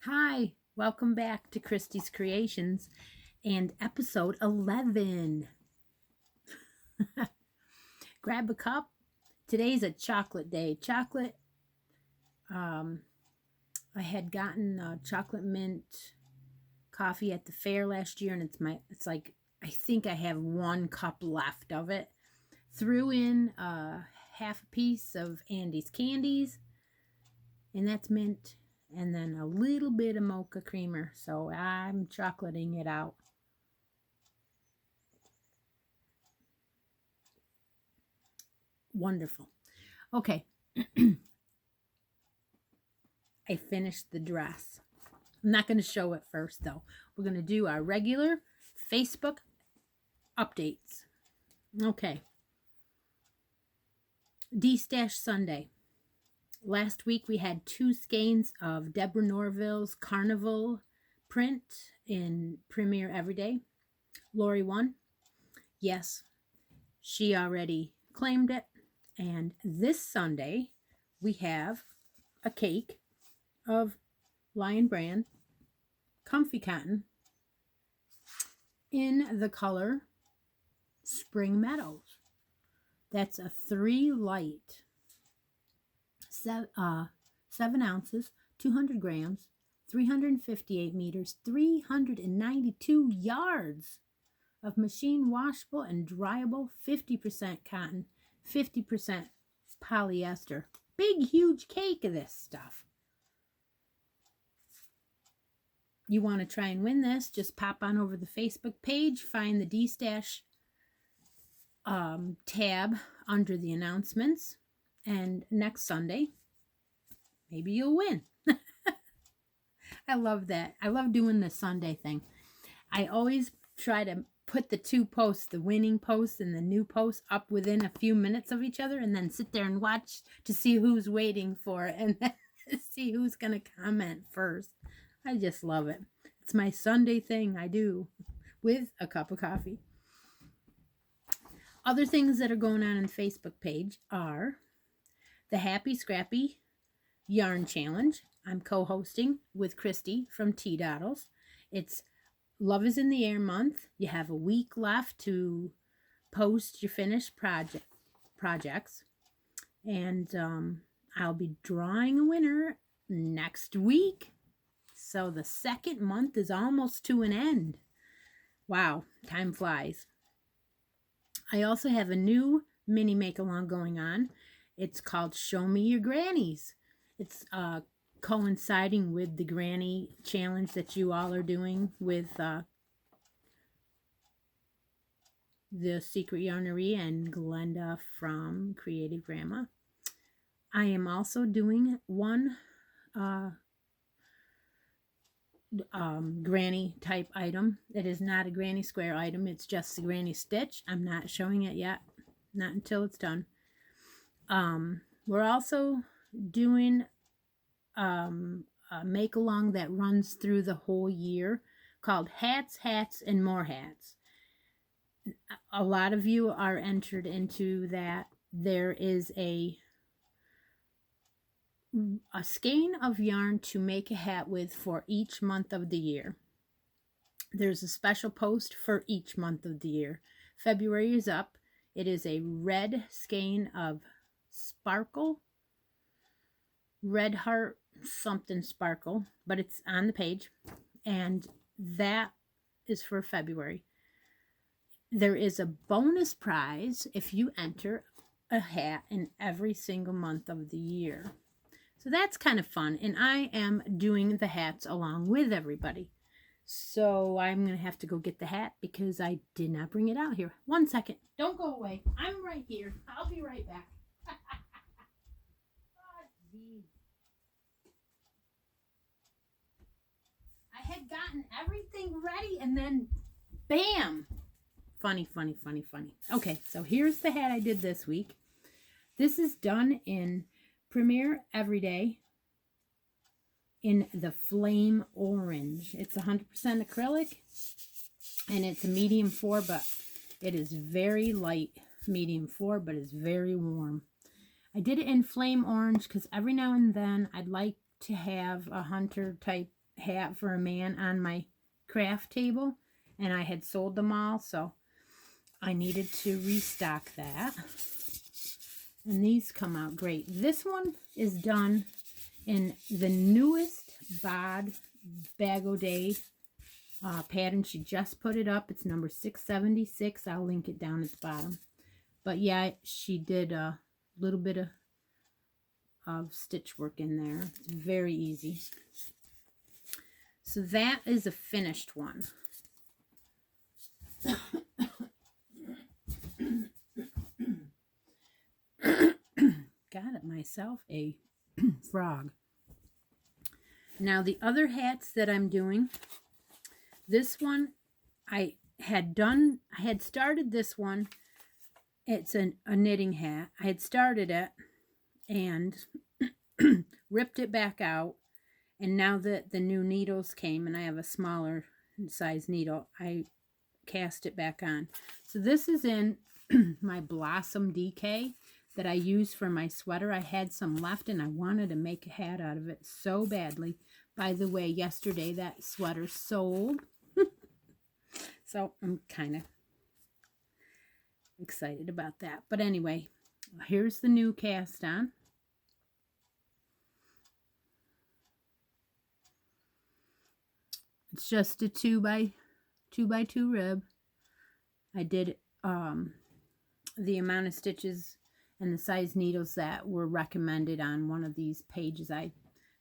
Hi, welcome back to Christy's Creations and episode 11. Grab a cup. Today's a chocolate day. Chocolate, I had gotten chocolate mint coffee at the fair last year, and it's like, I think I have 1 cup left of it. Threw in half a piece of Andy's candies, and that's mint, and then a little bit of mocha creamer. So I'm chocolating it out. Wonderful. Okay. I finished the dress. I'm not going to show it first, though. We're going to do our regular Facebook updates. Okay. D-Stash Sunday. Last week we had 2 skeins of Deborah Norville's Carnival print in Premier Everyday. Lori won. Yes, she already claimed it. And this Sunday we have a cake of Lion Brand Comfy Cotton in the color Spring Meadows. That's a 3 light, 7 ounces, 200 grams, 358 meters, 392 yards of machine washable and dryable, 50% cotton, 50% polyester. Big, huge cake of this stuff. You want to try and win this, just pop on over the Facebook page, find the D-Stash tab under the announcements, and next Sunday, maybe you'll win. I love that. I love doing the Sunday thing. I always try to put the 2 posts, the winning post and the new post, up within a few minutes of each other, and then sit there and watch to see who's waiting for it and then see who's going to comment first. I just love it. It's my Sunday thing I do with a cup of coffee. Other things that are going on the Facebook page are the Happy Scrappy Yarn Challenge. I'm co-hosting with Christy from Tea Doddles. It's Love is in the Air month. You have a week left to post your finished projects. And I'll be drawing a winner next week. So the second month is almost to an end. Wow, time flies. I also have a new mini make-along going on. It's called Show Me Your Grannies. It's coinciding with the Granny Challenge that you all are doing with the Secret Yarnery and Glenda from Creative Grandma. I am also doing one granny type item. It is not a granny square item. It's just a granny stitch. I'm not showing it yet. Not until it's done. We're also doing a make along that runs through the whole year called Hats, Hats, and More Hats. A lot of you are entered into that. There is a skein of yarn to make a hat with for each month of the year. There's a special post for each month of the year. February is up. It is a red skein of sparkle, red heart something sparkle, but it's on the page, and that is for February. There is a bonus prize if you enter a hat in every single month of the year. So that's kind of fun, and I am doing the hats along with everybody. So I'm going to have to go get the hat because I did not bring it out here. 1 second. Don't go away. I'm right here. I'll be right back. Oh, geez. I had gotten everything ready and then bam. Funny. Okay, so here's the hat I did this week. This is done in Premier Everyday in the Flame Orange. It's 100% acrylic, and it's a medium 4, but it is very light medium 4, but it's very warm. I did it in Flame Orange because every now and then I'd like to have a hunter type hat for a man on my craft table, and I had sold them all, so I needed to restock that. And these come out great. This one is done in the newest Bod Bag O' Day pattern. She just put it up. It's number 676. I'll link it down at the bottom. But yeah, she did a little bit of stitch work in there. It's very easy. So that is a finished one. Got it myself a frog. Now the other hats that I'm doing, this one I had started this one. It's a knitting hat. I had started it and ripped it back out, and now that the new needles came and I have a smaller size needle, I cast it back on. So this is in my Blossom DK that I used for my sweater. I had some left and I wanted to make a hat out of it so badly. By the way, yesterday that sweater sold. So I'm kind of excited about that. But anyway, here's the new cast on. It's just a 2x2 rib. I did the amount of stitches and the size needles that were recommended on one of these pages. I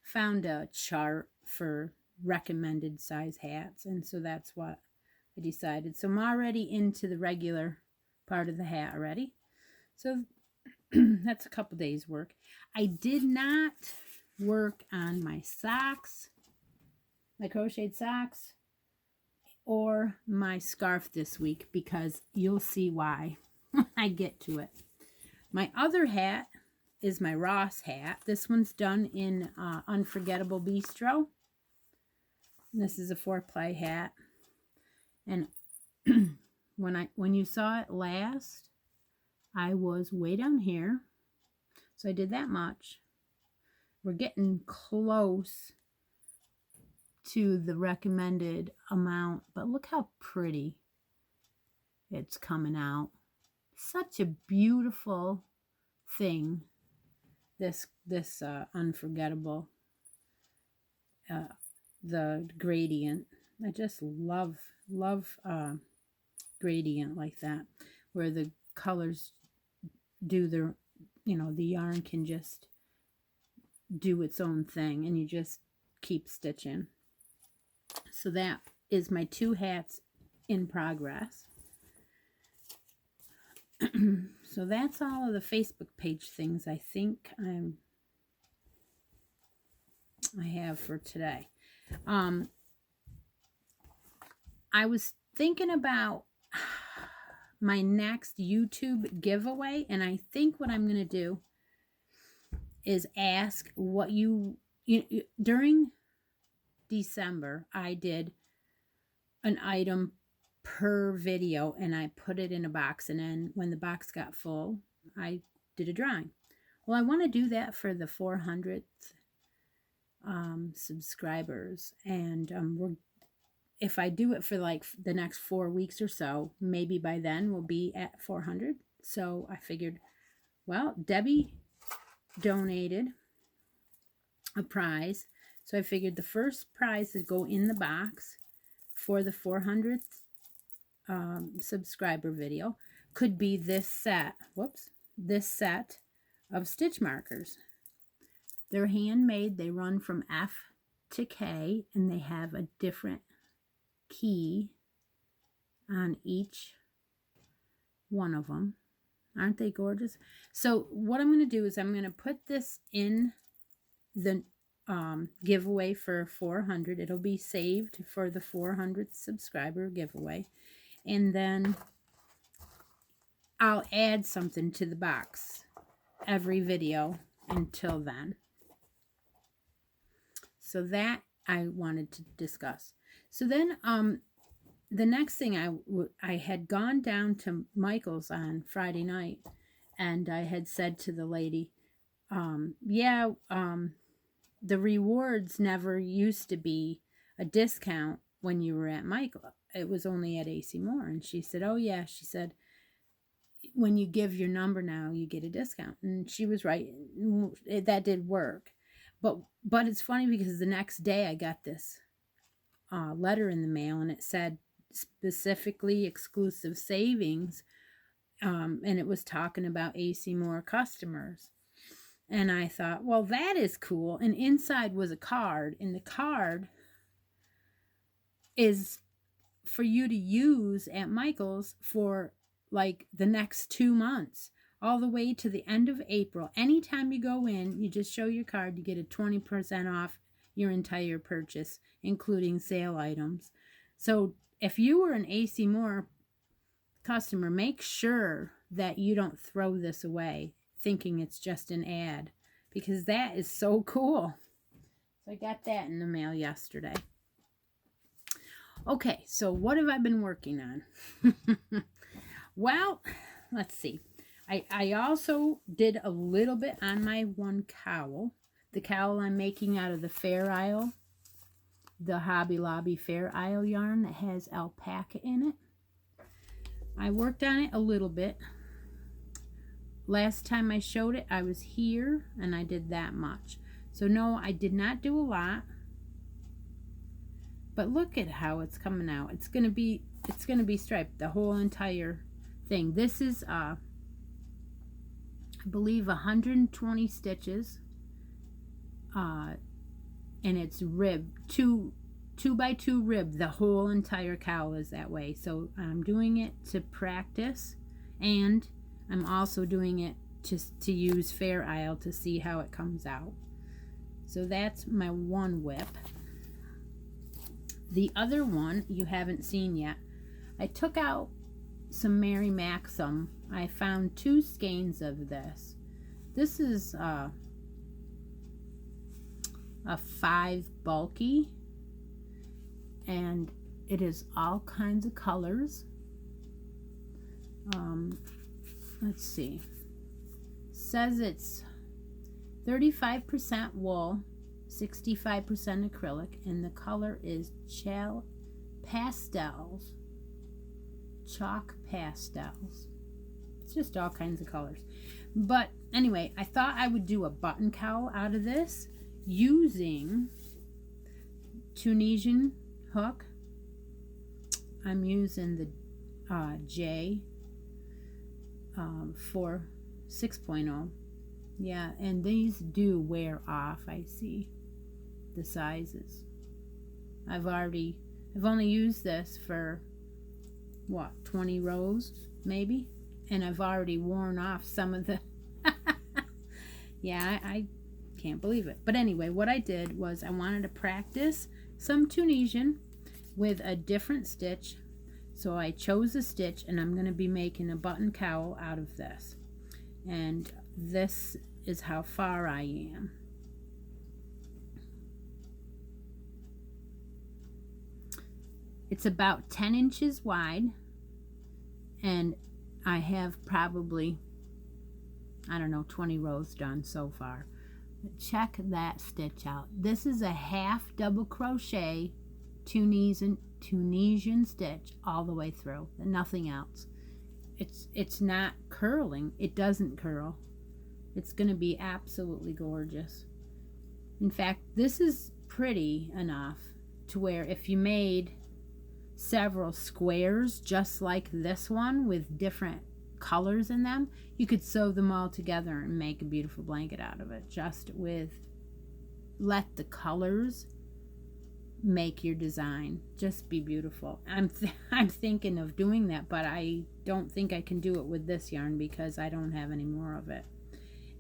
found a chart for recommended size hats, and so that's what I decided. So I'm already into the regular part of the hat already. So that's a couple days work. I did not work on my socks, my crocheted socks, or my scarf this week, because you'll see why when I get to it. My other hat is my Ross hat. This one's done in Unforgettable Bistro. This is a 4-ply hat. And when you saw it last, I was way down here. So I did that much. We're getting close to the recommended amount, but look how pretty it's coming out. Such a beautiful thing, this Unforgettable, the gradient. I just love gradient like that, where the colors do their, the yarn can just do its own thing and you just keep stitching. So that is my 2 hats in progress. So that's all of the Facebook page things I think I have for today. I was thinking about my next YouTube giveaway, and I think what I'm going to do is ask what you during December, I did an item per video and I put it in a box, and then when the box got full, I did a drawing. Well, I want to do that for the 400th subscribers, and if I do it for like the next 4 weeks or so, maybe by then we'll be at 400. So I figured, well, Debbie donated a prize, so I figured the first prize would go in the box for the 400th subscriber video could be this set. This set of stitch markers. They're handmade. They run from F to K, and they have a different key on each one of them. Aren't they gorgeous? So what I'm going to do is I'm going to put this in the giveaway for 400. It'll be saved for the 400th subscriber giveaway. And then I'll add something to the box every video until then. So that I wanted to discuss. So then the next thing, I had gone down to Michael's on Friday night, and I had said to the lady, the rewards never used to be a discount when you were at Michael. It was only at AC Moore. And she said, oh yeah, she said, when you give your number now, you get a discount. And she was right. That did work. But it's funny because the next day I got this letter in the mail, and it said specifically exclusive savings, and it was talking about AC Moore customers. And I thought, well, that is cool. And inside was a card, and the card is for you to use at Michael's for like the next 2 months, all the way to the end of April. Anytime you go in, you just show your card, you get a 20% off your entire purchase, including sale items. So if you were an AC Moore customer, make sure that you don't throw this away thinking it's just an ad, because that is so cool. So I got that in the mail yesterday. Okay, so what have I been working on? Well, let's see. I also did a little bit on my one cowl. The cowl I'm making out of the Fair Isle, the Hobby Lobby Fair Isle yarn that has alpaca in it. I worked on it a little bit. Last time I showed it, I was here and I did that much. So no, I did not do a lot. But look at how it's coming out. It's gonna be striped, the whole entire thing. This is I believe 120 stitches. And it's ribbed, 2x2 rib. The whole entire cowl is that way. So I'm doing it to practice, and I'm also doing it just to use Fair Isle to see how it comes out. So that's my one whip. The other one you haven't seen yet. I took out some Mary Maxim. I found 2 skeins of this. This is a 5 bulky, and it is all kinds of colors. Let's see. Says it's 35% wool, 65% acrylic, and the color is chalk pastels. It's just all kinds of colors. But anyway, I thought I would do a button cowl out of this using Tunisian hook. I'm using the J for 6.0. Yeah, and these do wear off. I see the sizes. I've only used this for what, 20 rows maybe, and I've already worn off some of the yeah, I can't believe it. But anyway, what I did was I wanted to practice some Tunisian with a different stitch. So I chose a stitch, and I'm going to be making a button cowl out of this. And this is how far I am. It's about 10 inches wide, and I have probably, I don't know, 20 rows done so far. But check that stitch out. This is a half double crochet Tunisian stitch all the way through, and nothing else. It's not curling. It doesn't curl. It's going to be absolutely gorgeous. In fact, this is pretty enough to where if you made several squares just like this one with different colors in them, you could sew them all together and make a beautiful blanket out of it, just with let the colors make your design just be beautiful. I'm thinking of doing that, but I don't think I can do it with this yarn because I don't have any more of it.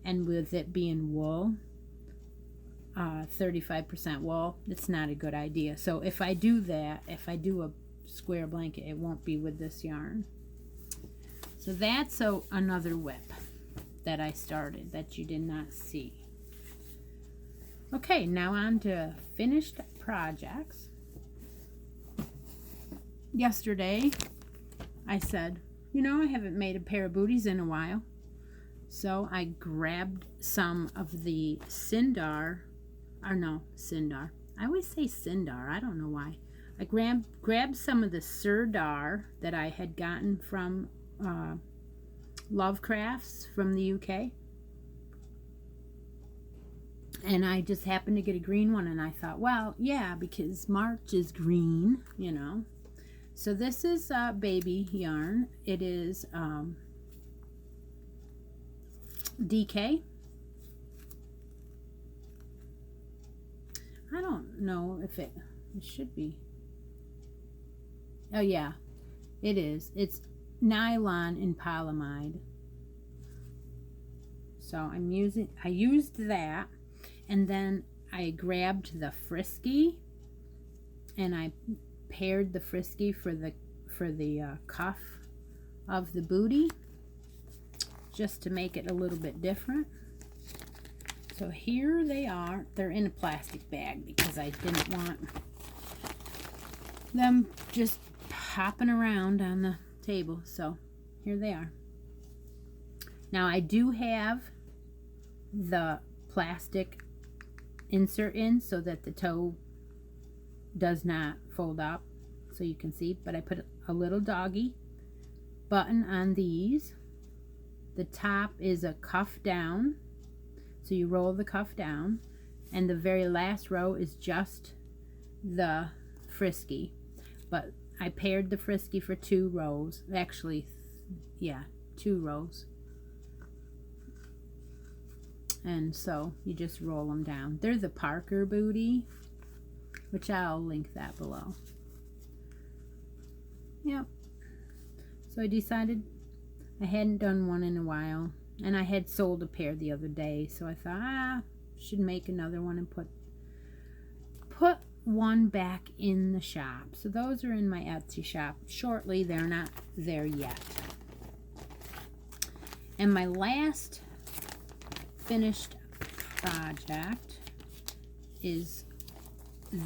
And with it being wool, 35% wool, it's not a good idea. So if I do that, if I do a square blanket, it won't be with this yarn. So that's another whip that I started that you did not see. Okay, now on to finished projects. Yesterday, I said, I haven't made a pair of booties in a while. So I grabbed some of the Sindar or no, Sindar. I always say Sindar. I don't know why. I grabbed some of the Sirdar that I had gotten from Lovecrafts from the UK. And I just happened to get a green one, and I thought, well, yeah, because March is green, you know. So this is baby yarn. It is DK. I don't know if it should be. Oh yeah, it is. It's nylon and polyamide. So I used that, and then I grabbed the frisky, and I paired the frisky for the cuff of the booty, just to make it a little bit different. So here they are. They're in a plastic bag because I didn't want them just hopping around on the table. So here they are. Now I do have the plastic insert in so that the toe does not fold up, so you can see, but I put a little doggy button on these. The top is a cuff down, so you roll the cuff down, and the very last row is just the frisky. But I paired the frisky for 2 rows. Actually, yeah, 2 rows. And so you just roll them down. They're the Parker booty, which I'll link that below. Yep. So I decided I hadn't done one in a while, and I had sold a pair the other day, so I thought, should make another one and put one back in the shop. So those are in my Etsy shop shortly. They're not there yet. And my last finished project is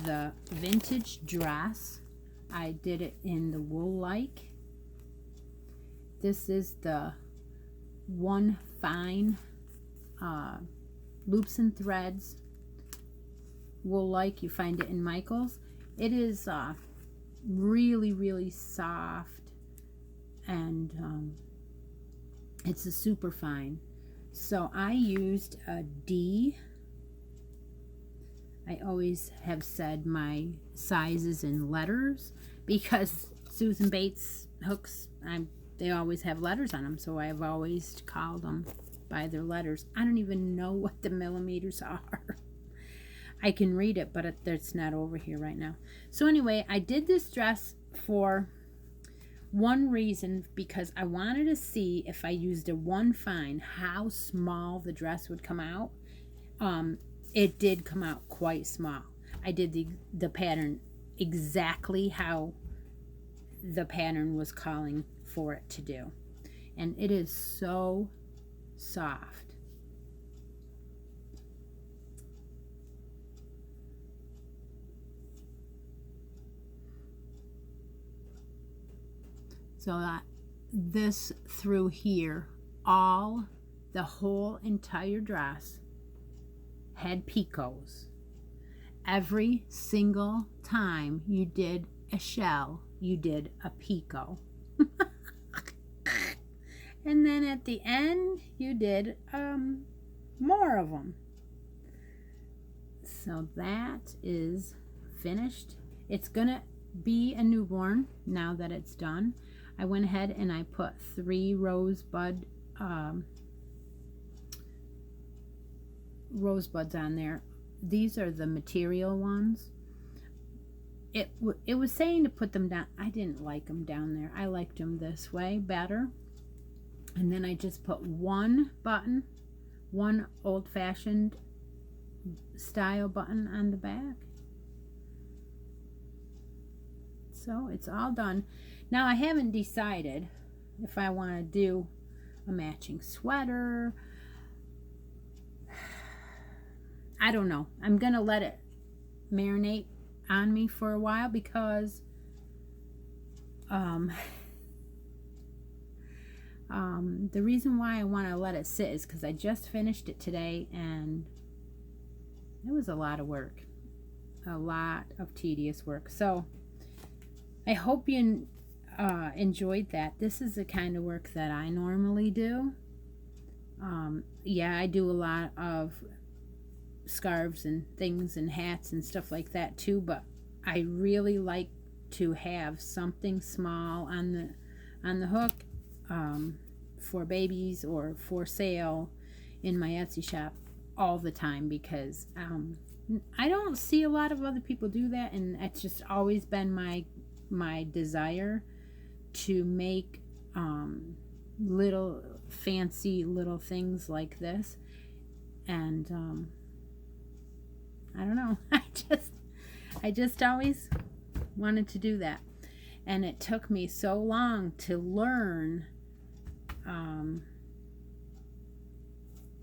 the vintage dress. I did it in the wool-like. This is the One Fine Loops and Threads wool-like. You find it in Michael's. It is really, really soft, and it's a super fine. So I used a D. I always have said my sizes in letters because Susan Bates hooks, they always have letters on them, so I've always called them by their letters. I don't even know what the millimeters are. I can read it, but it's not over here right now. So anyway, I did this dress for one reason, because I wanted to see if I used a One Fine, how small the dress would come out. It did come out quite small. I did the pattern exactly how the pattern was calling for it to do, and it is so soft. So that this through here, the whole entire dress had picots. Every single time you did a shell, you did a picot. And then at the end, you did more of them. So that is finished. It's gonna be a newborn now that it's done. I went ahead and I put 3 rosebuds on there. These are the material ones. It was saying to put them down. I didn't like them down there. I liked them this way better. And then I just put 1 button, 1 old-fashioned style button on the back. So it's all done. Now I haven't decided if I want to do a matching sweater. I don't know. I'm going to let it marinate on me for a while, because the reason why I want to let it sit is because I just finished it today, and it was a lot of work, a lot of tedious work. So I hope you enjoyed that. This is the kind of work that I normally do. Yeah, I do a lot of scarves and things and hats and stuff like that too, but I really like to have something small on the hook for babies or for sale in my Etsy shop all the time, because I don't see a lot of other people do that, and it's just always been my desire to make little fancy little things like this. And I don't know, I just always wanted to do that, and it took me so long to learn.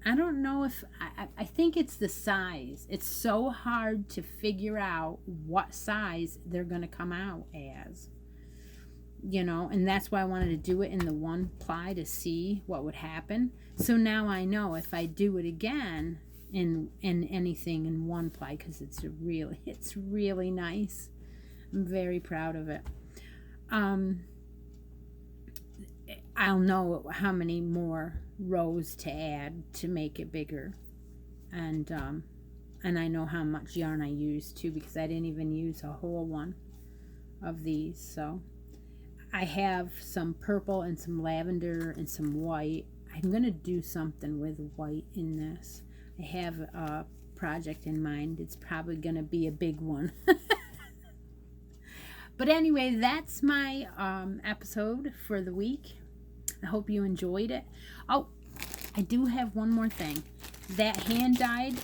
I don't know if I think it's the size. It's so hard to figure out what size they're gonna come out as, and that's why I wanted to do it in the one ply to see what would happen. So now I know if I do it again in anything in one ply, because it's really nice. I'm very proud of it. I'll know how many more rows to add to make it bigger, and I know how much yarn I used too, because I didn't even use a whole one of these. So I have some purple and some lavender and some white. I'm gonna do something with white in this. I have a project in mind. It's probably gonna be a big one. But anyway, that's my episode for the week. I hope you enjoyed it. Oh, I do have one more thing. That hand-dyed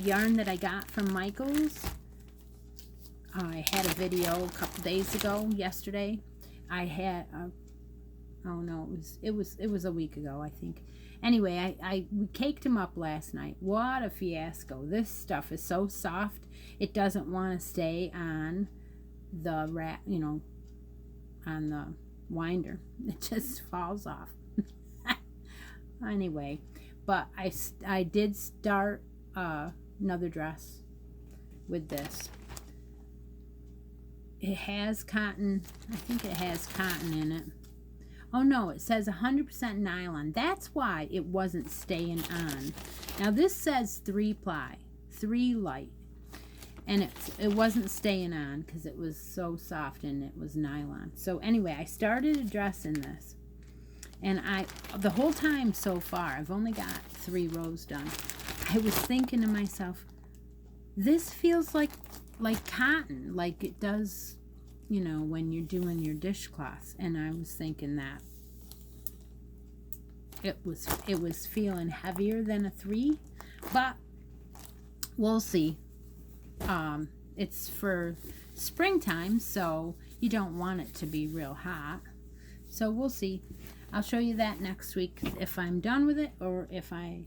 yarn that I got from Michaels. I had a video a couple days ago, yesterday. I had, oh no, it was a week ago, I think. Anyway, we caked them up last night. What a fiasco. This stuff is so soft, it doesn't want to stay on the on the winder. It just falls off. Anyway, but I did start another dress with this. It has cotton. I think it has cotton in it. Oh no, it says 100% nylon. That's why it wasn't staying on. Now this says 3 ply, 3 light, and it wasn't staying on because it was so soft and it was nylon. So anyway, I started a dress in this, and the whole time so far, I've only got 3 rows done. I was thinking to myself, this feels like cotton, like it does, when you're doing your dishcloths. And I was thinking that it was feeling heavier than a 3, but we'll see. It's for springtime, so you don't want it to be real hot. So we'll see. I'll show you that next week if I'm done with it, or if I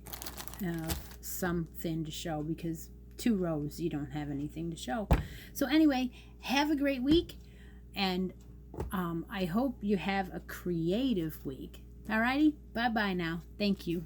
have something to show, because 2 rows, you don't have anything to show. So anyway, have a great week, and I hope you have a creative week. Alrighty, bye bye now. Thank you.